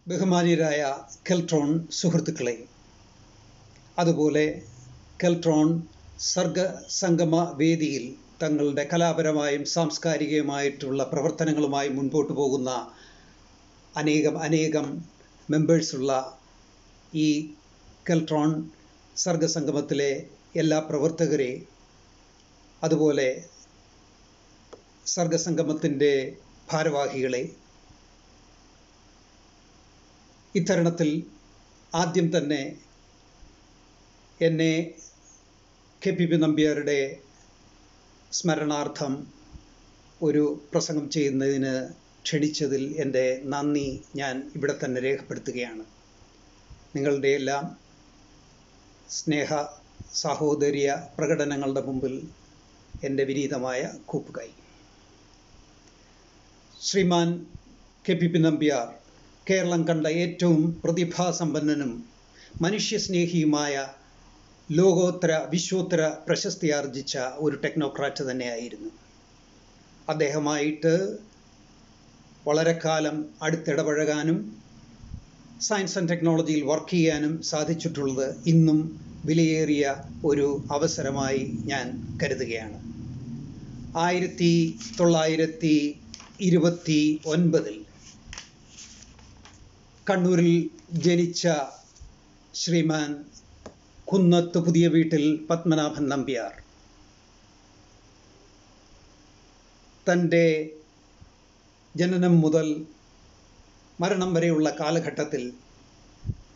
ബഹുമാന്യരായ കെൽട്രോൺ സുഹൃത്തുക്കളെ, അതുപോലെ കെൽട്രോൺ സർഗസംഗമ വേദിയിൽ തങ്ങളുടെ കലാപരമായും സാംസ്കാരികമായിട്ടുള്ള പ്രവർത്തനങ്ങളുമായി മുൻപോട്ട് പോകുന്ന അനേകം മെമ്പേഴ്സുള്ള ഈ കെൽട്രോൺ സർഗസംഗമത്തിലെ എല്ലാ പ്രവർത്തകരെ, അതുപോലെ സർഗസംഗമത്തിൻ്റെ ഭാരവാഹികളെ, ഇത്തരുണത്തിൽ ആദ്യം തന്നെ എന്നെ KPP നമ്പ്യാരുടെ സ്മരണാർത്ഥം ഒരു പ്രസംഗം ചെയ്യുന്നതിന് ക്ഷണിച്ചതിൽ എൻ്റെ നന്ദി ഞാൻ ഇവിടെ തന്നെ രേഖപ്പെടുത്തുകയാണ്. നിങ്ങളുടെ എല്ലാം സ്നേഹ സാഹോദര്യ പ്രകടനങ്ങളുടെ മുമ്പിൽ എൻ്റെ വിനീതമായ കൂപ്പുകൈ. ശ്രീമാൻ KPP നമ്പ്യാർ കേരളം കണ്ട ഏറ്റവും പ്രതിഭാസമ്പന്നനും മനുഷ്യസ്നേഹിയുമായ ലോകോത്തര വിശ്വോത്തര പ്രശസ്തിയാർജിച്ച ഒരു ടെക്നോക്രാറ്റ് തന്നെയായിരുന്നു. അദ്ദേഹമായിട്ട് വളരെ കാലം അടുത്തിടപഴകാനും സയൻസ് ആൻഡ് ടെക്നോളജിയിൽ വർക്ക് ചെയ്യാനും സാധിച്ചിട്ടുള്ളത് ഇന്നും വിലയേറിയ ഒരു അവസരമായി ഞാൻ കരുതുകയാണ്. 1929 കണ്ണൂരിൽ ജനിച്ച ശ്രീമാൻ കുന്നത്ത് പുതിയ വീട്ടിൽ പത്മനാഭൻ നമ്പ്യാർ തൻ്റെ ജനനം മുതൽ മരണം വരെയുള്ള കാലഘട്ടത്തിൽ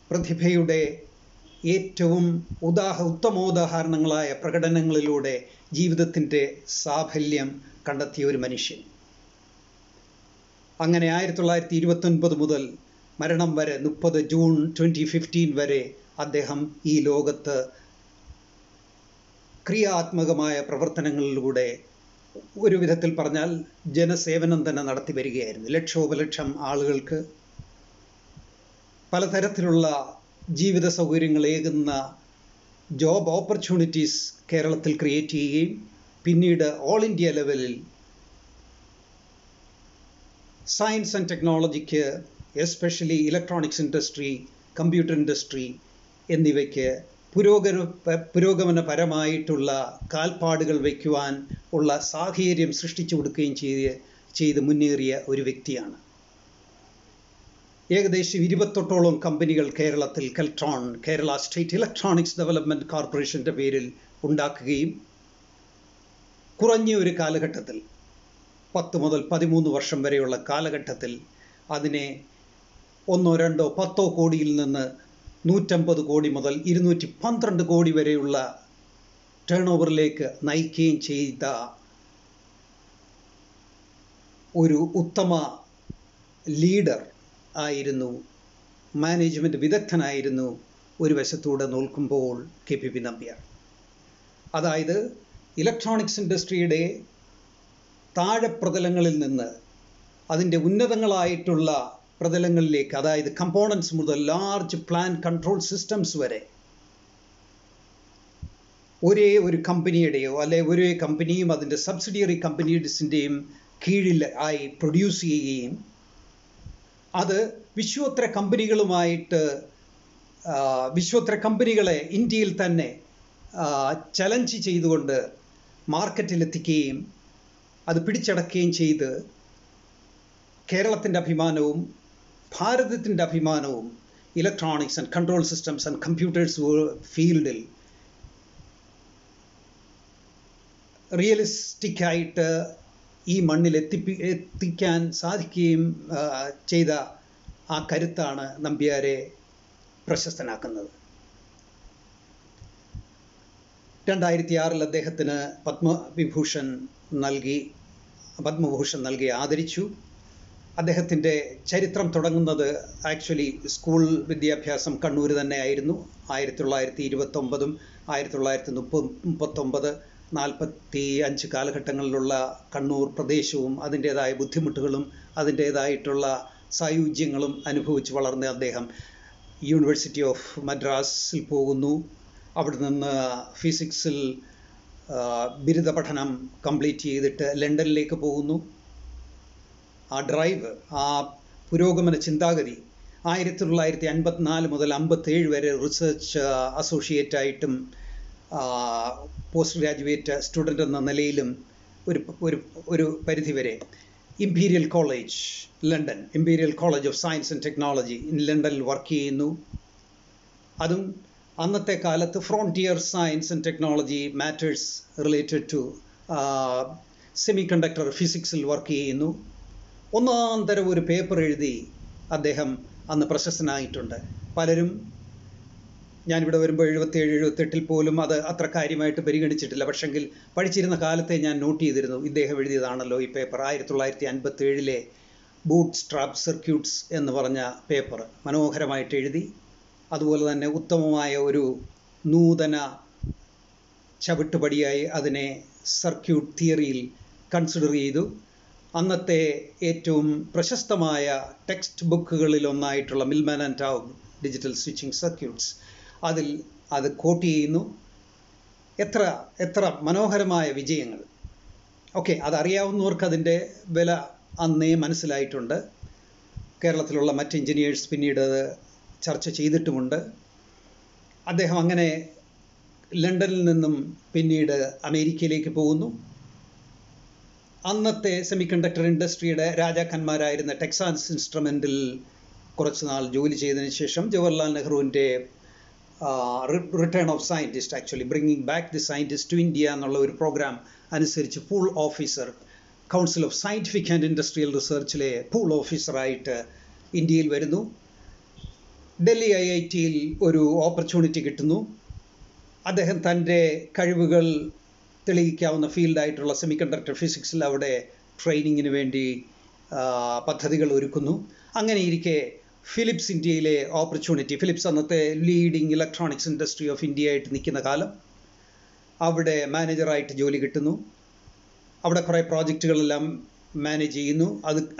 പ്രതിഭയുടെ ഏറ്റവും ഉത്തമോദാഹരണങ്ങളായ പ്രകടനങ്ങളിലൂടെ ജീവിതത്തിൻ്റെ സാഫല്യം കണ്ടെത്തിയ ഒരു മനുഷ്യൻ. അങ്ങനെ 1929 മുതൽ മരണം വരെ 30 ജൂൺ 2015 വരെ അദ്ദേഹം ഈ ലോകത്ത് ക്രിയാത്മകമായ പ്രവർത്തനങ്ങളിലൂടെ ഒരു വിധത്തിൽ പറഞ്ഞാൽ ജനസേവനം തന്നെ നടത്തി വരികയായിരുന്നു. ലക്ഷോപലക്ഷം ആളുകൾക്ക് പലതരത്തിലുള്ള ജീവിത സൗകര്യങ്ങളേകുന്ന ജോബ് ഓപ്പർച്യൂണിറ്റീസ് കേരളത്തിൽ ക്രിയേറ്റ് ചെയ്യുകയും പിന്നീട് ഓൾ ഇന്ത്യ ലെവലിൽ സയൻസ് ആൻഡ് ടെക്നോളജിക്ക്, especially electronics industry, computer industry എന്നിവയ്ക്ക് പുരോഗമനപരമായിട്ടുള്ള കാൽപ്പാടുകൾ വയ്ക്കുവാൻ ഉള്ള സാഹചര്യം സൃഷ്ടിച്ചു കൊടുക്കുകയും ചെയ്ത് മുന്നേറിയ ഒരു വ്യക്തിയാണ്. ഏകദേശം 28ഓളം കമ്പനികൾ കേരളത്തിൽ Keltron, Kerala state electronics development കോർപ്പറേഷൻ്റെ പേരിൽ ഉണ്ടാക്കുകയും കുറഞ്ഞ ഒരു കാലഘട്ടത്തിൽ 10 മുതൽ 13 വർഷം വരെയുള്ള കാലഘട്ടത്തിൽ അതിനെ 1, 2, 10 കോടിയിൽ നിന്ന് 150 കോടി മുതൽ 212 കോടി വരെയുള്ള ടേൺ ഓവറിലേക്ക് നയിക്കുകയും ചെയ്ത ഒരു ഉത്തമ ലീഡർ ആയിരുന്നു, മാനേജ്മെൻറ്റ് വിദഗ്ധനായിരുന്നു ഒരു വശത്തൂടെ നോക്കുമ്പോൾ KPP നമ്പ്യാർ. അതായത് ഇലക്ട്രോണിക്സ് ഇൻഡസ്ട്രിയുടെ താഴെപ്രതലങ്ങളിൽ നിന്ന് അതിൻ്റെ ഉന്നതങ്ങളായിട്ടുള്ള പ്രതലങ്ങളിലേക്ക്, അതായത് കമ്പോണൻസ് മുതൽ ലാർജ് പ്ലാൻ കൺട്രോൾ സിസ്റ്റംസ് വരെ ഒരേ ഒരു കമ്പനിയുടെയോ അല്ലെ ഒരേ കമ്പനിയും അതിൻ്റെ സബ്സിഡിയറി കമ്പനീസിൻ്റെയും കീഴിൽ ആയി പ്രൊഡ്യൂസ് ചെയ്യുകയും അത് വിശ്വോത്തര കമ്പനികളെ ഇന്ത്യയിൽ തന്നെ ചലഞ്ച് ചെയ്തുകൊണ്ട് മാർക്കറ്റിലെത്തിക്കുകയും അത് പിടിച്ചടക്കുകയും ചെയ്ത് കേരളത്തിൻ്റെ അഭിമാനവും ഭാരതത്തിൻ്റെ അഭിമാനവും electronics and control systems and computers ഫീൽഡിൽ റിയലിസ്റ്റിക്കായിട്ട് ഈ മണ്ണിൽ എത്തിക്കാൻ സാധിക്കുകയും ചെയ്ത ആ കരുത്താണ് നമ്പ്യാരെ പ്രശസ്തനാക്കുന്നത്. 2006 അദ്ദേഹത്തിന് പത്മഭൂഷൺ നൽകി ആദരിച്ചു. അദ്ദേഹത്തിൻ്റെ ചരിത്രം തുടങ്ങുന്നത് ആക്ച്വലി സ്കൂൾ വിദ്യാഭ്യാസം കണ്ണൂർ തന്നെയായിരുന്നു. 1929 1939 45 കാലഘട്ടങ്ങളിലുള്ള കണ്ണൂർ പ്രദേശവും അതിൻ്റേതായ ബുദ്ധിമുട്ടുകളും അതിൻ്റേതായിട്ടുള്ള സായുജ്യങ്ങളും അനുഭവിച്ച് വളർന്ന അദ്ദേഹം യൂണിവേഴ്സിറ്റി ഓഫ് മദ്രാസിൽ പോകുന്നു. അവിടെ നിന്ന് ഫിസിക്സിൽ ബിരുദ പഠനം കംപ്ലീറ്റ് ചെയ്തിട്ട് ലണ്ടനിലേക്ക് പോകുന്നു. ആ ഡ്രൈവ്, ആ പുരോഗമന ചിന്താഗതി 1954 മുതൽ 57 വരെ റിസർച്ച് അസോസിയേറ്റായിട്ടും പോസ്റ്റ് ഗ്രാജുവേറ്റ് സ്റ്റുഡൻ്റ് എന്ന നിലയിലും ഒരു പരിധിവരെ imperial college London, imperial college of science and technology ലണ്ടനിൽ വർക്ക് ചെയ്യുന്നു. അതും അന്നത്തെ കാലത്ത് frontier science and technology matters related to semiconductor ഫിസിക്സിൽ വർക്ക് ചെയ്യുന്നു. ഒന്നാം തരം ഒരു പേപ്പർ എഴുതി അദ്ദേഹം അന്ന് പ്രശസ്തനായിട്ടുണ്ട്. പലരും ഞാനിവിടെ വരുമ്പോൾ 77-78 പോലും അത് അത്ര കാര്യമായിട്ട് പരിഗണിച്ചിട്ടില്ല. പക്ഷെങ്കിൽ പഠിച്ചിരുന്ന കാലത്തെ ഞാൻ നോട്ട് ചെയ്തിരുന്നു, ഇദ്ദേഹം എഴുതിയതാണല്ലോ ഈ പേപ്പർ. 1957 ബൂട്ട് സ്ട്രാപ്പ് സർക്യൂട്ട്സ് എന്ന് പറഞ്ഞ പേപ്പർ മനോഹരമായിട്ട് എഴുതി. അതുപോലെ തന്നെ ഉത്തമമായ ഒരു നൂതന ചവിട്ടുപടിയായി അതിനെ സർക്യൂട്ട് തിയറിയിൽ കൺസിഡർ ചെയ്തു. അന്നത്തെ ഏറ്റവും പ്രശസ്തമായ ടെക്സ്റ്റ് ബുക്കുകളിലൊന്നായിട്ടുള്ള Millman and Taub digital switching circuits അതിൽ അത് കോട്ട് ചെയ്യുന്നു. എത്ര മനോഹരമായ വിജയങ്ങൾ. ഓക്കെ, അതറിയാവുന്നവർക്ക് അതിൻ്റെ വില അന്നേ മനസ്സിലായിട്ടുണ്ട്. കേരളത്തിലുള്ള മറ്റ് എഞ്ചിനീയേഴ്സ് പിന്നീട് അത് ചർച്ച ചെയ്തിട്ടുമുണ്ട്. അദ്ദേഹം അങ്ങനെ ലണ്ടനിൽ നിന്നും പിന്നീട് അമേരിക്കയിലേക്ക് പോകുന്നു. അന്നത്തെ സെമി കണ്ടക്ടർ ഇൻഡസ്ട്രിയുടെ രാജാക്കന്മാരായിരുന്ന ടെക്സാസ് ഇൻസ്ട്രുമെൻറ്റിൽ കുറച്ച് നാൾ ജോലി ചെയ്തതിന് ശേഷം ജവഹർലാൽ നെഹ്റുവിൻ്റെ return of scientist, actually bringing back the scientist to India എന്നുള്ള ഒരു പ്രോഗ്രാം അനുസരിച്ച് pool officer, council of scientific and industrial റിസർച്ചിലെ പൂൾ ഓഫീസറായിട്ട് ഇന്ത്യയിൽ വരുന്നു. ഡൽഹി IITയിൽ ഒരു ഓപ്പർച്യൂണിറ്റി കിട്ടുന്നു. അദ്ദേഹം തൻ്റെ കഴിവുകൾ തെളിയിക്കാവുന്ന ഫീൽഡായിട്ടുള്ള സെമി കണ്ടക്ടർ ഫിസിക്സിൽ അവിടെ ട്രെയിനിങ്ങിന് വേണ്ടി പദ്ധതികൾ ഒരുക്കുന്നു. അങ്ങനെ ഇരിക്കെ ഫിലിപ്സ് ഇന്ത്യയിലെ ഓപ്പർച്യൂണിറ്റി, ഫിലിപ്സ് അന്നത്തെ leading electronics industry of India ആയിട്ട് നിൽക്കുന്ന കാലം, അവിടെ മാനേജറായിട്ട് ജോലി കിട്ടുന്നു. അവിടെ കുറേ പ്രോജക്റ്റുകളെല്ലാം മാനേജ് ചെയ്യുന്നു.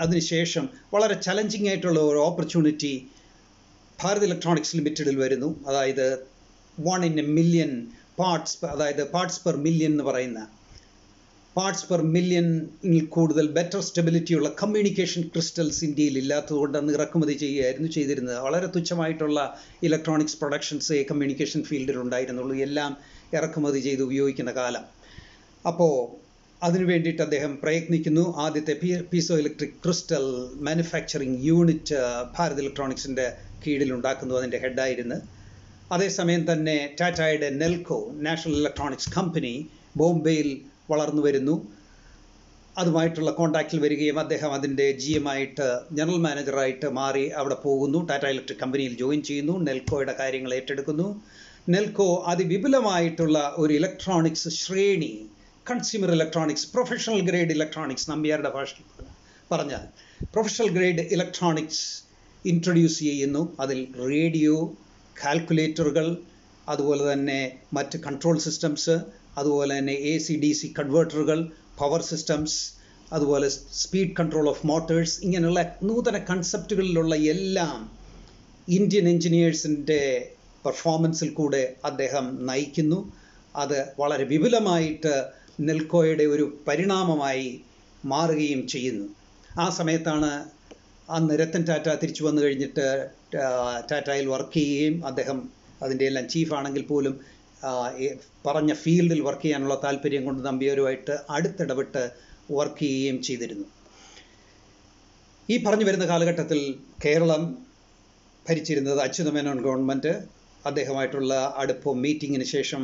അതിനുശേഷം വളരെ ചലഞ്ചിങ് ആയിട്ടുള്ള ഒരു ഓപ്പർച്യൂണിറ്റി ഭാരത് ഇലക്ട്രോണിക്സ് ലിമിറ്റഡിൽ വരുന്നു. അതായത് 1 in a million പാർട്സ്, അതായത് പാർട്സ് പെർ മില്യൺ എന്ന് പറയുന്ന പാർട്സ് പെർ മില്യണിൽ കൂടുതൽ ബെറ്റർ സ്റ്റെബിലിറ്റിയുള്ള കമ്മ്യൂണിക്കേഷൻ ക്രിസ്റ്റൽസ് ഇന്ത്യയിൽ ഇല്ലാത്തതുകൊണ്ട് അന്ന് ഇറക്കുമതി ചെയ്യുകയായിരുന്നു ചെയ്തിരുന്നത്. വളരെ തുച്ഛമായിട്ടുള്ള ഇലക്ട്രോണിക്സ് പ്രൊഡക്ഷൻസ് കമ്മ്യൂണിക്കേഷൻ ഫീൽഡിൽ ഉണ്ടായിരുന്നുള്ളൂ, എല്ലാം ഇറക്കുമതി ചെയ്ത് ഉപയോഗിക്കുന്ന കാലം. അപ്പോൾ അതിനു വേണ്ടിയിട്ട് അദ്ദേഹം പ്രയത്നിക്കുന്നു. ആദ്യത്തെ piezoelectric crystal manufacturing unit Bharat ഇലക്ട്രോണിക്സിൻ്റെ കീഴിലുണ്ടാക്കുന്നു, അതിൻ്റെ ഹെഡായിരുന്നു. അതേസമയം തന്നെ ടാറ്റയുടെ നെൽകോ, നാഷണൽ ഇലക്ട്രോണിക്സ് കമ്പനി, ബോംബെയിൽ വളർന്നു വരുന്നു. അതുമായിട്ടുള്ള കോൺടാക്റ്റിൽ വരികയും അദ്ദേഹം അതിൻ്റെ GM ആയിട്ട് ജനറൽ മാനേജറായിട്ട് മാറി അവിടെ പോകുന്നു. ടാറ്റ ഇലക്ട്രിക് കമ്പനിയിൽ ജോയിൻ ചെയ്യുന്നു. നെൽകോയുടെ കാര്യങ്ങൾ ഏറ്റെടുക്കുന്നു. നെൽകോ അതിവിപുലമായിട്ടുള്ള ഒരു ഇലക്ട്രോണിക്സ് ശ്രേണി, consumer electronics, professional grade electronics, നമ്പ്യാരുടെ ഭാഷയിൽ പറഞ്ഞാൽ പ്രൊഫഷണൽ ഗ്രേഡ് ഇലക്ട്രോണിക്സ് ഇൻട്രൊഡ്യൂസ് ചെയ്യുന്നു. അതിൽ റേഡിയോ, കാൽക്കുലേറ്ററുകൾ, അതുപോലെ തന്നെ മറ്റ് കൺട്രോൾ സിസ്റ്റംസ്, അതുപോലെ തന്നെ AC/DC കൺവേർട്ടറുകൾ, പവർ സിസ്റ്റംസ്, അതുപോലെ സ്പീഡ് കൺട്രോൾ ഓഫ് മോട്ടേഴ്സ്, ഇങ്ങനെയുള്ള നൂതന കൺസെപ്റ്റുകളിലുള്ള എല്ലാം ഇന്ത്യൻ എഞ്ചിനീയേഴ്സിൻ്റെ പെർഫോമൻസിൽ കൂടെ അദ്ദേഹം നയിക്കുന്നു. അത് വളരെ വിപുലമായിട്ട് നെൽകോയുടെ ഒരു പരിണാമമായി മാറുകയും ചെയ്യുന്നു. ആ സമയത്താണ് അന്ന് രത്തൻ ടാറ്റ തിരിച്ചു വന്നു കഴിഞ്ഞിട്ട് ടാറ്റയിൽ വർക്ക് ചെയ്യുകയും അദ്ദേഹം അതിൻ്റെ എല്ലാം ചീഫാണെങ്കിൽ പോലും പറഞ്ഞ ഫീൽഡിൽ വർക്ക് ചെയ്യാനുള്ള താല്പര്യം കൊണ്ട് നമ്പ്യാരുമായിട്ട് അടുത്തിടപെട്ട് വർക്ക് ചെയ്യുകയും ചെയ്തിരുന്നു. ഈ പറഞ്ഞു വരുന്ന കാലഘട്ടത്തിൽ കേരളം ഭരിച്ചിരുന്നത് അച്യുതമേനോൻ ഗവൺമെൻറ്. അദ്ദേഹമായിട്ടുള്ള അടുപ്പം മീറ്റിങ്ങിന് ശേഷം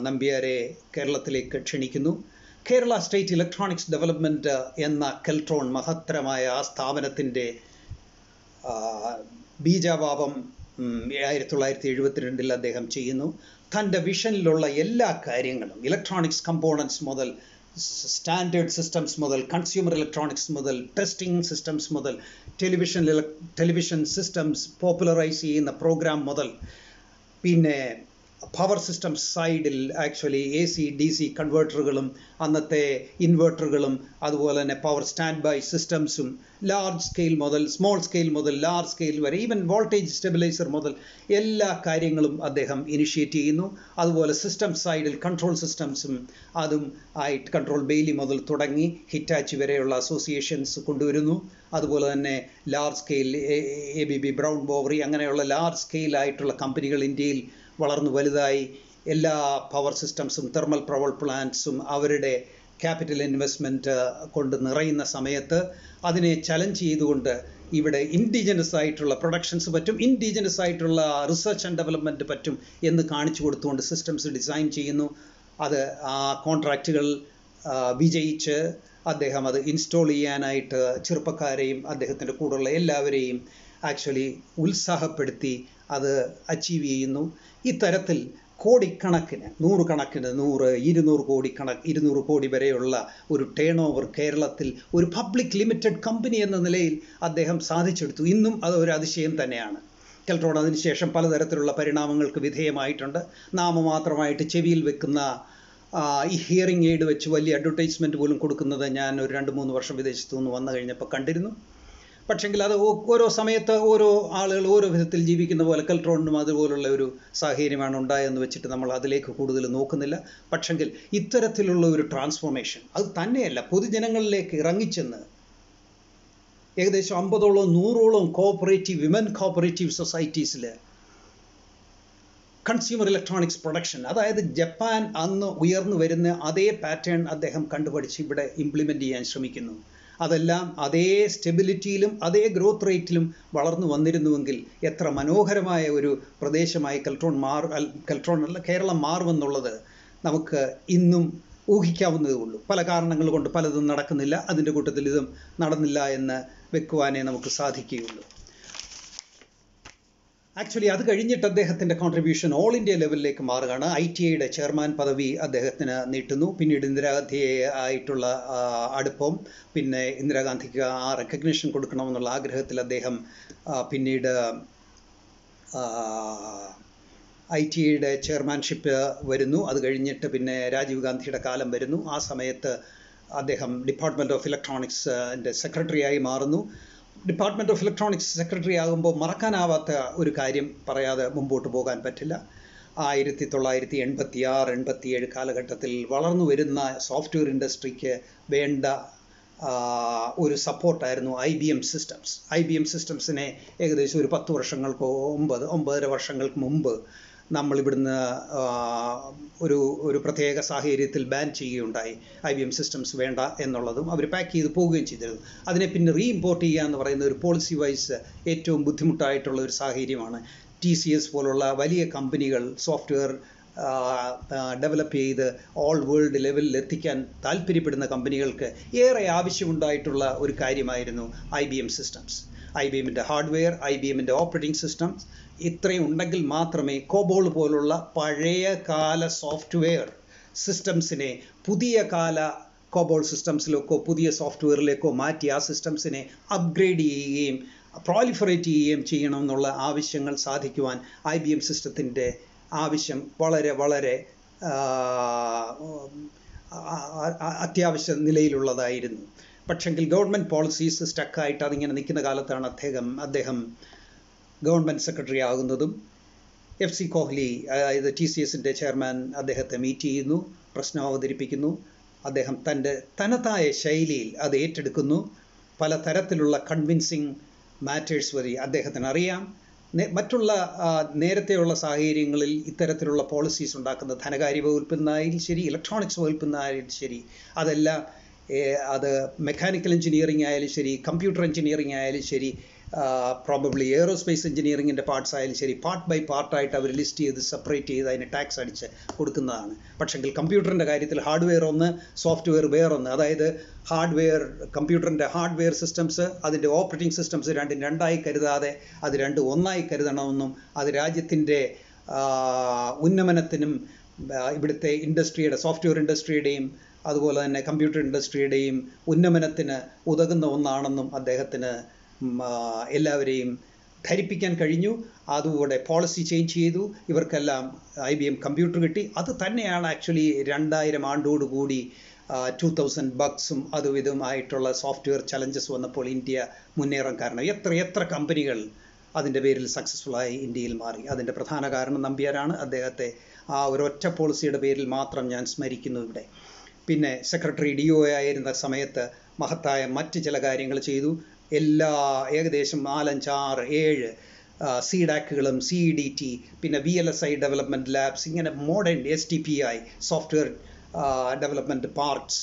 നമ്പ്യാരെ കേരളത്തിലേക്ക് ക്ഷണിക്കുന്നു. കേരള സ്റ്റേറ്റ് ഇലക്ട്രോണിക്സ് ഡെവലപ്മെൻറ്റ് എന്ന കെൽട്രോൺ മഹത്തരമായ ആ സ്ഥാപനത്തിൻ്റെ ബീജാവാപം 1972 അദ്ദേഹം ചെയ്യുന്നു. തൻ്റെ വിഷനിലുള്ള എല്ലാ കാര്യങ്ങളും, ഇലക്ട്രോണിക്സ് കമ്പോണൻസ് മുതൽ, സ്റ്റാൻഡേർഡ് സിസ്റ്റംസ് മുതൽ, കൺസ്യൂമർ ഇലക്ട്രോണിക്സ് മുതൽ, ടെസ്റ്റിംഗ് സിസ്റ്റംസ് മുതൽ, ടെലിവിഷൻ സിസ്റ്റംസ് പോപ്പുലറൈസ് ചെയ്യുന്ന പ്രോഗ്രാം മുതൽ, പിന്നെ പവർ സിസ്റ്റംസ് സൈഡിൽ ആക്ച്വലി AC/DC കൺവേർട്ടറുകളും അന്നത്തെ ഇൻവെർട്ടറുകളും അതുപോലെ തന്നെ പവർ സ്റ്റാൻഡ് ബൈ സിസ്റ്റംസും ലാർജ് സ്കെയിൽ മുതൽ സ്മോൾ സ്കെയിൽ മുതൽ ലാർജ് സ്കെയിൽ വരെ ഈവൻ വോൾട്ടേജ് സ്റ്റെബിലൈസർ മുതൽ എല്ലാ കാര്യങ്ങളും അദ്ദേഹം ഇനിഷ്യേറ്റ് ചെയ്യുന്നു. അതുപോലെ സിസ്റ്റം സൈഡിൽ കൺട്രോൾ സിസ്റ്റംസും അതും ആയിട്ട് കൺട്രോൾ ബെയിലി മുതൽ തുടങ്ങി ഹിറ്റാച്ചി വരെയുള്ള അസോസിയേഷൻസ് കൊണ്ടുവരുന്നു. അതുപോലെ തന്നെ large scale ABB brown Bovary അങ്ങനെയുള്ള ലാർജ് സ്കെയിൽ ആയിട്ടുള്ള കമ്പനികൾ ഇന്ത്യയിൽ വളർന്നു വലുതായി. എല്ലാ പവർ സിസ്റ്റംസും തെർമൽ പവർ പ്ലാന്റ്സും അവരുടെ ക്യാപിറ്റൽ ഇൻവെസ്റ്റ്മെൻറ്റ് കൊണ്ട് നിറയുന്ന സമയത്ത് അതിനെ ചലഞ്ച് ചെയ്തുകൊണ്ട് ഇവിടെ ഇൻഡിജിനസ് ആയിട്ടുള്ള പ്രൊഡക്ഷൻസ് പറ്റും, ഇൻഡിജിനസ് ആയിട്ടുള്ള റിസർച്ച് ആൻഡ് ഡെവലപ്മെൻറ്റ് പറ്റും എന്ന് കാണിച്ചു കൊടുത്തുകൊണ്ട് സിസ്റ്റംസ് ഡിസൈൻ ചെയ്യുന്നു. അത് ആ കോൺട്രാക്റ്റുകൾ വിജയിച്ച് അദ്ദേഹം അത് ഇൻസ്റ്റോൾ ചെയ്യാനായിട്ട് ചെറുപ്പക്കാരെയും അദ്ദേഹത്തിൻ്റെ കൂടെയുള്ള എല്ലാവരെയും ആക്ച്വലി ഉത്സാഹപ്പെടുത്തി അത് അച്ചീവ് ചെയ്യുന്നു. ഇത്തരത്തിൽ കോടിക്കണക്കിന് നൂറുകണക്കിന് 200 കോടി വരെയുള്ള ഒരു ടേൺ ഓവർ കേരളത്തിൽ ഒരു പബ്ലിക് ലിമിറ്റഡ് കമ്പനി എന്ന നിലയിൽ അദ്ദേഹം സാധിച്ചെടുത്തു. ഇന്നും അത് ഒരു അതിശയം തന്നെയാണ്. കെൽട്രോൺ അതിനുശേഷം പലതരത്തിലുള്ള പരിണാമങ്ങൾക്ക് വിധേയമായിട്ടുണ്ട്. നാമമാത്രമായിട്ട് ചെവിയിൽ വെക്കുന്ന ഈ ഹിയറിംഗ് എയ്ഡ് വെച്ച് വലിയ അഡ്വർടൈസ്മെൻറ്റ് പോലും കൊടുക്കുന്നത് ഞാൻ ഒരു 2-3 വർഷം വിദേശത്തു നിന്ന് വന്നു കഴിഞ്ഞപ്പോൾ കണ്ടിരുന്നു. പക്ഷെങ്കിൽ അത് ഓരോ സമയത്ത് ഓരോ ആളുകൾ ഓരോ വിധത്തിൽ ജീവിക്കുന്ന പോലെ കെൽട്രോണിനും അതുപോലുള്ള ഒരു സാഹചര്യമാണ് ഉണ്ടായെന്ന് വെച്ചിട്ട് നമ്മൾ അതിലേക്ക് കൂടുതൽ നോക്കുന്നില്ല. പക്ഷെങ്കിൽ ഇത്തരത്തിലുള്ള ഒരു ട്രാൻസ്ഫോർമേഷൻ അത് തന്നെയല്ല, പൊതുജനങ്ങളിലേക്ക് ഇറങ്ങിച്ചെന്ന് ഏകദേശം 50ഓളം 100ഓളം കോഓപ്പറേറ്റീവ് വിമൻ കോഓപ്പറേറ്റീവ് സൊസൈറ്റീസിൽ കൺസ്യൂമർ ഇലക്ട്രോണിക്സ് പ്രൊഡക്ഷൻ, അതായത് ജപ്പാൻ അന്ന് ഉയർന്നു വരുന്ന അതേ പാറ്റേൺ അദ്ദേഹം കണ്ടുപഠിച്ച് ഇവിടെ ഇംപ്ലിമെൻ്റ് ചെയ്യാൻ ശ്രമിക്കുന്നു. അതെല്ലാം അതേ സ്റ്റെബിലിറ്റിയിലും അതേ ഗ്രോത്ത് റേറ്റിലും വളർന്നു വന്നിരുന്നുവെങ്കിൽ എത്ര മനോഹരമായ ഒരു പ്രദേശമായി കേരളം മാറുമെന്നുള്ളത് നമുക്ക് ഇന്നും ഊഹിക്കാവുന്നതേ ഉള്ളൂ. പല കാരണങ്ങൾ കൊണ്ട് പലതും നടക്കുന്നില്ല, അതിൻ്റെ കൂട്ടത്തിൽ ഇതും നടന്നില്ല എന്ന് വെക്കുവാനേ നമുക്ക് സാധിക്കുകയുള്ളൂ. ആക്ച്വലി അത് കഴിഞ്ഞിട്ട് അദ്ദേഹത്തിൻ്റെ കോൺട്രിബ്യൂഷൻ ഓൾ ഇന്ത്യ ലെവലിലേക്ക് മാറുകയാണ്. ITIയുടെ ചെയർമാൻ പദവി അദ്ദേഹത്തിന് നീട്ടുന്നു. പിന്നീട് ഇന്ദിരാഗാന്ധിയെ ആയിട്ടുള്ള അടുപ്പം, പിന്നെ ഇന്ദിരാഗാന്ധിക്ക് ആ റെക്കഗ്നിഷൻ കൊടുക്കണമെന്നുള്ള ആഗ്രഹത്തിൽ അദ്ദേഹം പിന്നീട് ITIയുടെ ചെയർമാൻഷിപ്പ് വരുന്നു. അത് കഴിഞ്ഞിട്ട് പിന്നെ രാജീവ് ഗാന്ധിയുടെ കാലം വരുന്നു. ആ സമയത്ത് അദ്ദേഹം ഡിപ്പാർട്ട്മെൻറ്റ് ഓഫ് ഇലക്ട്രോണിക്സിൻ്റെ സെക്രട്ടറിയായി മാറുന്നു. ഡിപ്പാർട്ട്മെൻറ്റ് ഓഫ് ഇലക്ട്രോണിക്സ് സെക്രട്ടറി ആകുമ്പോൾ മറക്കാനാവാത്ത ഒരു കാര്യം പറയാതെ മുമ്പോട്ട് പോകാൻ പറ്റില്ല. 1986-87 കാലഘട്ടത്തിൽ വളർന്നു വരുന്ന സോഫ്റ്റ്വെയർ ഇൻഡസ്ട്രിക്ക് വേണ്ട ഒരു സപ്പോർട്ടായിരുന്നു IBM സിസ്റ്റംസ്. IBM സിസ്റ്റംസിനെ ഏകദേശം ഒരു 10 വർഷങ്ങൾക്ക് 9.5 വർഷങ്ങൾക്ക് മുമ്പ് നമ്മളിവിടുന്ന് ഒരു പ്രത്യേക സാഹചര്യത്തിൽ ബാൻ ചെയ്യുകയുണ്ടായി. IBM സിസ്റ്റംസ് വേണ്ട എന്നുള്ളതും അവർ പാക്ക് ചെയ്ത് പോവുകയും ചെയ്തിരുന്നു. അതിനെ പിന്നെ റീഇമ്പോർട്ട് ചെയ്യുക എന്ന് പറയുന്ന ഒരു പോളിസി വൈസ് ഏറ്റവും ബുദ്ധിമുട്ടായിട്ടുള്ള ഒരു സാഹചര്യമാണ്. TCS പോലുള്ള വലിയ കമ്പനികൾ സോഫ്റ്റ്വെയർ ഡെവലപ്പ് ചെയ്ത് ഓൾ വേൾഡ് ലെവലിൽ എത്തിക്കാൻ താല്പര്യപ്പെടുന്ന കമ്പനികൾക്ക് ഏറെ ആവശ്യമുണ്ടായിട്ടുള്ള ഒരു കാര്യമായിരുന്നു IBM സിസ്റ്റംസ്. IBMൻ്റെ ഹാർഡ്വെയർ, IBMൻ്റെ ഓപ്പറേറ്റിംഗ് സിസ്റ്റംസ് ഇത്രയും ഉണ്ടെങ്കിൽ മാത്രമേ കോബോൾ പോലുള്ള പഴയ കാല സോഫ്റ്റ്വെയർ സിസ്റ്റംസിനെ പുതിയ കാല കോബോൾ സിസ്റ്റംസിലേക്കോ പുതിയ സോഫ്റ്റ്വെയറിലേക്കോ മാറ്റി ആ സിസ്റ്റംസിനെ അപ്ഗ്രേഡ് ചെയ്യുകയും പ്രോലിഫറേറ്റ് ചെയ്യുകയും ചെയ്യണമെന്നുള്ള ആവശ്യങ്ങൾ സാധിക്കുവാൻ IBM സിസ്റ്റത്തിൻ്റെ ആവശ്യം വളരെ വളരെ അത്യാവശ്യ നിലയിലുള്ളതായിരുന്നു. പക്ഷെങ്കിൽ ഗവൺമെൻറ് പോളിസീസ് സ്റ്റക്കായിട്ട് അതിങ്ങനെ നിൽക്കുന്ന കാലത്താണ് അദ്ദേഹം ഗവൺമെൻറ് സെക്രട്ടറി ആകുന്നതും. FC കോഹ്ലി, അതായത് TCSൻ്റെ ചെയർമാൻ, അദ്ദേഹത്തെ മീറ്റ് ചെയ്യുന്നു, പ്രശ്നം അവതരിപ്പിക്കുന്നു. അദ്ദേഹം തൻ്റെ തനതായ ശൈലിയിൽ അത് ഏറ്റെടുക്കുന്നു. പല തരത്തിലുള്ള കൺവിൻസിങ് മാറ്റേഴ്സ് വഴി അദ്ദേഹത്തിന് അറിയാം. മറ്റുള്ള നേരത്തെയുള്ള സാഹചര്യങ്ങളിൽ ഇത്തരത്തിലുള്ള പോളിസീസ് ഉണ്ടാക്കുന്ന ധനകാര്യ വകുപ്പിൽ നിന്നായാലും ശരി, ഇലക്ട്രോണിക്സ് വകുപ്പിൽ നിന്നായാലും ശരി, അതെല്ലാം അത് മെക്കാനിക്കൽ എഞ്ചിനീയറിംഗ് ആയാലും ശരി, കമ്പ്യൂട്ടർ എഞ്ചിനീയറിംഗ് ആയാലും ശരി, പ്രോബബ്ലി എയറോസ്പേസ് എഞ്ചിനീയറിങ്ങിൻ്റെ പാർട്സ് ആയാലും ശരി, പാർട്ട് ബൈ പാർട്ടായിട്ട് അവർ ലിസ്റ്റ് ചെയ്ത് സെപ്പറേറ്റ് ചെയ്ത് അതിന് ടാക്സ് അടിച്ച് കൊടുക്കുന്നതാണ്. പക്ഷെങ്കിൽ കമ്പ്യൂട്ടറിൻ്റെ കാര്യത്തിൽ ഹാർഡ്വെയർ ഒന്ന്, സോഫ്റ്റ്വെയർ വേറൊന്ന്. അതായത് കമ്പ്യൂട്ടറിൻ്റെ ഹാർഡ്വെയർ സിസ്റ്റംസ്, അതിൻ്റെ ഓപ്പറേറ്റിംഗ് സിസ്റ്റംസ് രണ്ടായി കരുതാതെ അത് ഒന്നായി കരുതണമെന്നും അത് രാജ്യത്തിൻ്റെ ഉന്നമനത്തിനും ഇവിടുത്തെ ഇൻഡസ്ട്രിയുടെ സോഫ്റ്റ്വെയർ ഇൻഡസ്ട്രിയുടെയും അതുപോലെ തന്നെ കമ്പ്യൂട്ടർ ഇൻഡസ്ട്രിയുടെയും ഉന്നമനത്തിന് ഉതകുന്ന ഒന്നാണെന്നും അദ്ദേഹത്തിന് എല്ലാവരെയും ധരിപ്പിക്കാൻ കഴിഞ്ഞു. അതുകൂടെ പോളിസി ചേഞ്ച് ചെയ്തു. ഇവർക്കെല്ലാം IBM കമ്പ്യൂട്ടർ കിട്ടി. അത് തന്നെയാണ് ആക്ച്വലി 2000 ആണ്ടോടുകൂടി 2000 ബഗ്സും അതും ഇതുമായിട്ടുള്ള സോഫ്റ്റ്വെയർ ചലഞ്ചസ് വന്നപ്പോൾ ഇന്ത്യ മുന്നേറാൻ കാരണം എത്ര കമ്പനികൾ അതിൻ്റെ പേരിൽ സക്സസ്ഫുള്ളായി ഇന്ത്യയിൽ മാറി. അതിൻ്റെ പ്രധാന കാരണം നമ്പ്യാരാണ്. അദ്ദേഹത്തെ ആ ഒരൊറ്റ പോളിസിയുടെ പേരിൽ മാത്രം ഞാൻ സ്മരിക്കുന്നു ഇവിടെ. പിന്നെ സെക്രട്ടറി DO ആയിരുന്ന സമയത്ത് മഹത്തായ മറ്റ് ചില കാര്യങ്ങൾ ചെയ്തു. ഏകദേശം 4, 5, 6, 7 CDACകളും CEDT പിന്നെ VLSI ഡെവലപ്മെൻറ്റ് ലാബ്സ്, ഇങ്ങനെ modern STPI software development parks,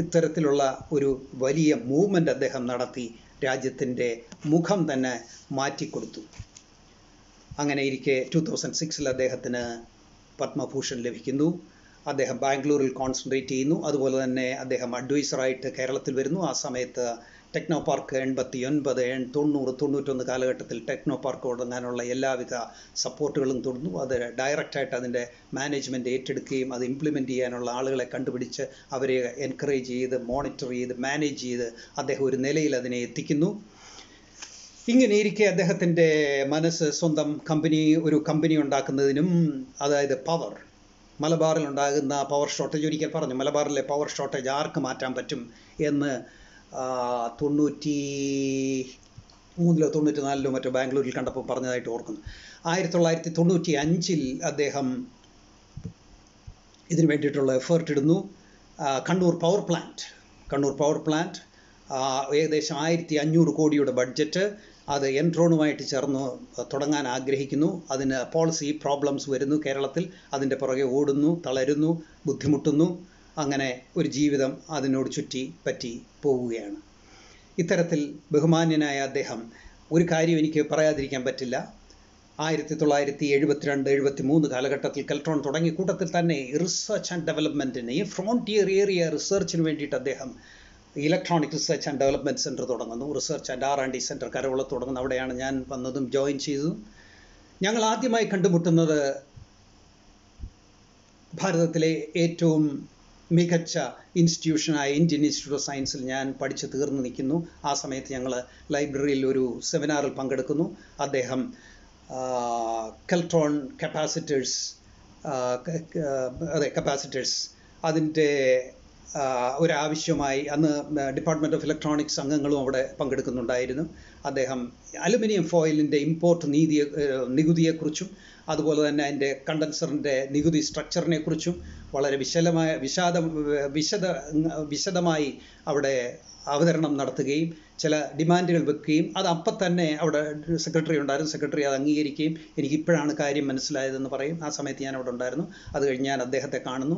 ഇത്തരത്തിലുള്ള ഒരു വലിയ മൂവ്മെൻ്റ് അദ്ദേഹം നടത്തി രാജ്യത്തിൻ്റെ മുഖം തന്നെ മാറ്റിക്കൊടുത്തു. അങ്ങനെ ഇരിക്കെ 2006 അദ്ദേഹത്തിന് പത്മഭൂഷൺ ലഭിക്കുന്നു. അദ്ദേഹം ബാംഗ്ലൂരിൽ കോൺസെൻട്രേറ്റ് ചെയ്യുന്നു. അതുപോലെ തന്നെ അദ്ദേഹം അഡ്വൈസറായിട്ട് കേരളത്തിൽ വരുന്നു. ആ സമയത്ത് ടെക്നോ പാർക്ക് 89, 90, 91 കാലഘട്ടത്തിൽ ടെക്നോ പാർക്ക് തുടങ്ങാനുള്ള എല്ലാവിധ സപ്പോർട്ടുകളും തുടർന്നു. അത് ഡയറക്റ്റായിട്ട് അതിൻ്റെ മാനേജ്മെൻറ്റ് ഏറ്റെടുക്കുകയും അത് ഇംപ്ലിമെൻ്റ് ചെയ്യാനുള്ള ആളുകളെ കണ്ടുപിടിച്ച് അവരെ എൻകറേജ് ചെയ്ത് മോണിറ്റർ ചെയ്ത് മാനേജ് ചെയ്ത് അദ്ദേഹം ഒരു നിലയിൽ അതിനെ എത്തിക്കുന്നു. ഇങ്ങനെ ഇരിക്കെ അദ്ദേഹത്തിൻ്റെ മനസ്സ് സ്വന്തം ഒരു കമ്പനി ഉണ്ടാക്കുന്നതിനും, അതായത് മലബാറിൽ ഉണ്ടാകുന്ന പവർ ഷോർട്ടേജ്, ഒരിക്കൽ പറഞ്ഞു മലബാറിലെ പവർ ഷോർട്ടേജ് ആർക്ക് മാറ്റാൻ പറ്റും എന്ന് 93-ലോ 94-ലോ മറ്റോ ബാംഗ്ലൂരിൽ കണ്ടപ്പോൾ പറഞ്ഞതായിട്ട് ഓർക്കുന്നു. 1995 അദ്ദേഹം ഇതിനു വേണ്ടിയിട്ടുള്ള എഫേർട്ട് ഇടുന്നു. കണ്ണൂർ പവർ പ്ലാന്റ് ഏകദേശം 1500 കോടിയുടെ ബഡ്ജറ്റ്, അത് എൻട്രോണുമായിട്ട് ചേർന്ന് തുടങ്ങാൻ ആഗ്രഹിക്കുന്നു. അതിന് പോളിസി പ്രോബ്ലംസ് വരുന്നു കേരളത്തിൽ. അതിൻ്റെ പുറകെ ഓടുന്നു, തളരുന്നു, ബുദ്ധിമുട്ടുന്നു. അങ്ങനെ ഒരു ജീവിതം അതിനോട് പറ്റി പോവുകയാണ്. ഇത്തരത്തിൽ ബഹുമാന്യനായ അദ്ദേഹം, ഒരു കാര്യം എനിക്ക് പറയാതിരിക്കാൻ പറ്റില്ല, 1972-73 കാലഘട്ടത്തിൽ കെൽട്രോൺ തുടങ്ങിയ കൂട്ടത്തിൽ തന്നെ റിസർച്ച് ആൻഡ് ഡെവലപ്മെൻറ്റിന്, ഈ ഫ്രോണ്ടിയർ ഏരിയ റിസർച്ചിന് വേണ്ടിയിട്ട് അദ്ദേഹം electronic research and development centre തുടങ്ങുന്നു. റിസർച്ച് ആൻഡ് R&D സെൻറ്റർ കരവളത്ത് തുടങ്ങുന്നു. അവിടെയാണ് ഞാൻ വന്നതും ജോയിൻ ചെയ്തതും. ഞങ്ങൾ ആദ്യമായി കണ്ടുമുട്ടുന്നത് ഭാരതത്തിലെ ഏറ്റവും മികച്ച ഇൻസ്റ്റിറ്റ്യൂഷനായ ഇന്ത്യൻ ഇൻസ്റ്റിറ്റ്യൂട്ട് ഓഫ് സയൻസിൽ ഞാൻ പഠിച്ചു തീർന്നു നിൽക്കുന്നു. ആ സമയത്ത് ഞങ്ങൾ ലൈബ്രറിയിൽ ഒരു സെമിനാറിൽ പങ്കെടുക്കുന്നു. അദ്ദേഹം കെൽട്രോൺ കപ്പാസിറ്റേഴ്സ് അതിൻ്റെ ഒരാവശ്യമായി അന്ന് ഡിപ്പാർട്ട്മെൻറ്റ് ഓഫ് ഇലക്ട്രോണിക്സ് അംഗങ്ങളും അവിടെ പങ്കെടുക്കുന്നുണ്ടായിരുന്നു. അദ്ദേഹം അലുമിനിയം ഫോയിലിൻ്റെ ഇമ്പോർട്ട് നികുതിയെക്കുറിച്ചും അതുപോലെ തന്നെ അതിൻ്റെ കണ്ടൻസറിൻ്റെ നികുതി സ്ട്രക്ചറിനെക്കുറിച്ചും വളരെ വിശദമായി അവിടെ അവതരണം നടത്തുകയും ചില ഡിമാൻഡുകൾ വെക്കുകയും അത് അപ്പം തന്നെ അവിടെ സെക്രട്ടറി ഉണ്ടായിരുന്നു. സെക്രട്ടറി അത് അംഗീകരിക്കുകയും എനിക്കിപ്പോഴാണ് കാര്യം മനസ്സിലായതെന്ന് പറയും. ആ സമയത്ത് ഞാൻ അവിടെ ഉണ്ടായിരുന്നു. അത് കഴിഞ്ഞ് ഞാൻ അദ്ദേഹത്തെ കാണുന്നു.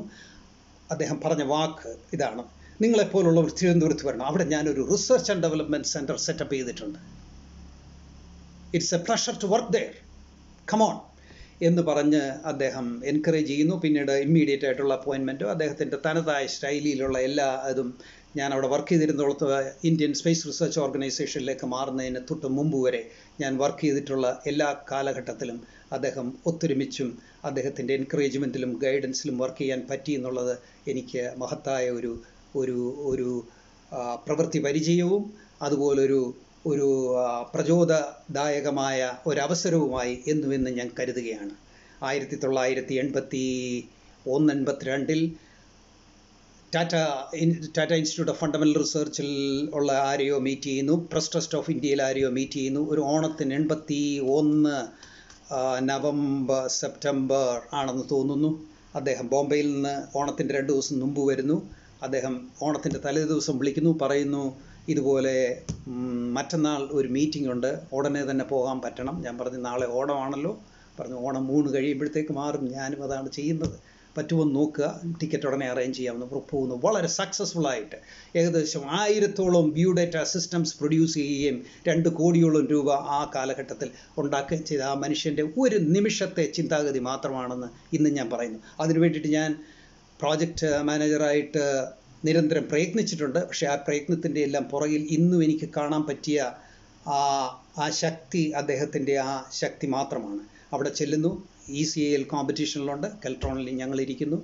അദ്ദേഹം പറഞ്ഞ വാക്ക് ഇതാണ്: നിങ്ങളെപ്പോലുള്ളവർ തിരുവനന്തപുരത്ത് വരണം, അവിടെ ഞാനൊരു research and development centre setup ചെയ്തിട്ടുണ്ട്. It's a pleasure to work there, come on എന്ന് പറഞ്ഞ് അദ്ദേഹം എൻകറേജ് ചെയ്യുന്നു. പിന്നീട് ഇമ്മീഡിയറ്റ് ആയിട്ടുള്ള അപ്പോയിൻമെൻറ്റോ അദ്ദേഹത്തിൻ്റെ തനതായ ശൈലിയിലുള്ള എല്ലാ ഇതും, ഞാൻ അവിടെ വർക്ക് ചെയ്തിരുന്നിടത്ത് ഇന്ത്യൻ സ്പേസ് റിസർച്ച് ഓർഗനൈസേഷനിലേക്ക് മാറുന്നതിന് തൊട്ട് മുമ്പ് വരെ ഞാൻ വർക്ക് ചെയ്തിട്ടുള്ള എല്ലാ കാലഘട്ടത്തിലും അദ്ദേഹം ഒത്തൊരുമിച്ചും അദ്ദേഹത്തിൻ്റെ എൻകറേജ്മെൻറ്റിലും ഗൈഡൻസിലും വർക്ക് ചെയ്യാൻ പറ്റി എന്നുള്ളത് എനിക്ക് മഹത്തായ ഒരു പ്രവൃത്തി പരിചയവും അതുപോലൊരു പ്രചോദദായകമായ ഒരവസരവുമായി എന്നുമെന്ന് ഞാൻ കരുതുകയാണ്. 1981-82 ടാറ്റ ഇൻസ്റ്റിറ്റ്യൂട്ട് ഓഫ് ഫണ്ടമെൻ്റൽ റിസർച്ചിൽ ഉള്ള ആരെയോ മീറ്റ് ചെയ്യുന്നു. പ്രസ് ട്രസ്റ്റ് ഓഫ് ഇന്ത്യയിൽ ആരെയോ മീറ്റ് ചെയ്യുന്നു. ഒരു ഓണത്തിന് 81 നവംബർ സെപ്റ്റംബർ ആണെന്ന് തോന്നുന്നു. അദ്ദേഹം ബോംബെയിൽ നിന്ന് ഓണത്തിൻ്റെ 2 ദിവസം മുമ്പ് വരുന്നു. അദ്ദേഹം ഓണത്തിൻ്റെ തലേ ദിവസം വിളിക്കുന്നു, പറയുന്നു ഇതുപോലെ മറ്റന്നാൾ ഒരു മീറ്റിംഗ് ഉണ്ട്, ഉടനെ തന്നെ പോകാൻ പറ്റണം. ഞാൻ പറഞ്ഞു നാളെ ഓണമാണല്ലോ. പറഞ്ഞു ഓണം 3 കഴിയുമ്പോഴത്തേക്ക് മാറും, ഞാനും അതാണ് ചെയ്യുന്നത്, പറ്റുമെന്ന് നോക്കുക, ടിക്കറ്റ് ഉടനെ അറേഞ്ച് ചെയ്യാമെന്ന് പോകുന്നു. വളരെ സക്സസ്ഫുള്ളായിട്ട് ഏകദേശം 1000-ഓളം വ്യൂ ഡേറ്റ സിസ്റ്റംസ് പ്രൊഡ്യൂസ് ചെയ്യുകയും 2 കോടിയോളം രൂപ ആ കാലഘട്ടത്തിൽ ഉണ്ടാക്കുകയും ചെയ്ത ആ മനുഷ്യൻ്റെ ഒരു നിമിഷത്തെ ചിന്താഗതി മാത്രമാണെന്ന് ഇന്ന് ഞാൻ പറയുന്നു. അതിനു വേണ്ടിയിട്ട് ഞാൻ പ്രോജക്റ്റ് മാനേജറായിട്ട് നിരന്തരം പ്രയത്നിച്ചിട്ടുണ്ട്. പക്ഷേ ആ പ്രയത്നത്തിൻ്റെ എല്ലാം പുറകിൽ ഇന്നും എനിക്ക് കാണാൻ പറ്റിയ ആ ശക്തി അദ്ദേഹത്തിൻ്റെ ആ ശക്തി മാത്രമാണ്. അവിടെ ചെല്ലുന്നു, ECAL കോമ്പറ്റീഷനിലുണ്ട്, കെൽട്രോണിൽ ഞങ്ങളിരിക്കുന്നു.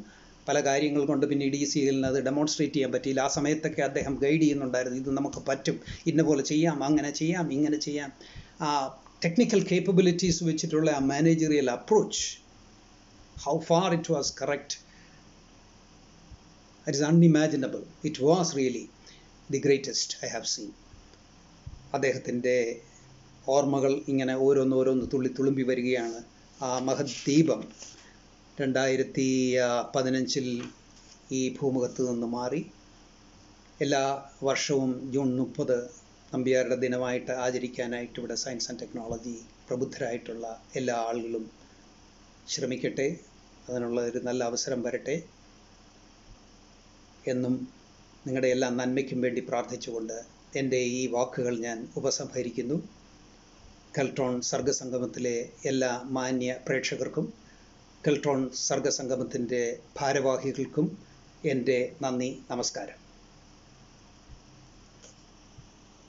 പല കാര്യങ്ങൾ കൊണ്ട് പിന്നീട് ECAലിന് അത് ഡെമോൺസ്ട്രേറ്റ് ചെയ്യാൻ പറ്റിയില്ല. ആ സമയത്തൊക്കെ അദ്ദേഹം ഗൈഡ് ചെയ്യുന്നുണ്ടായിരുന്നു, ഇത് നമുക്ക് പറ്റും, ഇന്ന പോലെ ചെയ്യാം, അങ്ങനെ ചെയ്യാം, ഇങ്ങനെ ചെയ്യാം. ആ ടെക്നിക്കൽ കേപ്പബിലിറ്റീസ് വെച്ചിട്ടുള്ള ആ managerial approach, how far it was correct It is unimaginable. It was really the greatest I have seen. അദ്ദേഹത്തിൻ്റെ ഓർമ്മകൾ ഇങ്ങനെ ഓരോന്നോരോന്ന് തുളുമ്പി വരികയാണ്. ആ മഹത് ദീപം 2015 ഈ ഭൂമുഖത്ത് നിന്ന് മാറി. എല്ലാ വർഷവും ജൂൺ 30 നമ്പ്യാരുടെ ദിനമായിട്ട് ആചരിക്കാനായിട്ട് ഇവിടെ സയൻസ് ആൻഡ് ടെക്നോളജി പ്രബുദ്ധരായിട്ടുള്ള എല്ലാ ആളുകളും ശ്രമിക്കട്ടെ. അതിനുള്ള ഒരു നല്ല അവസരം വരട്ടെ എന്നും നിങ്ങളുടെ എല്ലാ നന്മയ്ക്കും വേണ്ടി പ്രാർത്ഥിച്ചുകൊണ്ട് എൻ്റെ ഈ വാക്കുകൾ ഞാൻ ഉപസംഹരിക്കുന്നു. കെൽട്രോൺ സർഗസംഗമത്തിലെ എല്ലാ മാന്യ പ്രേക്ഷകർക്കും കെൽട്രോൺ സർഗസംഗമത്തിൻ്റെ ഭാരവാഹികൾക്കും എൻ്റെ നന്ദി, നമസ്കാരം.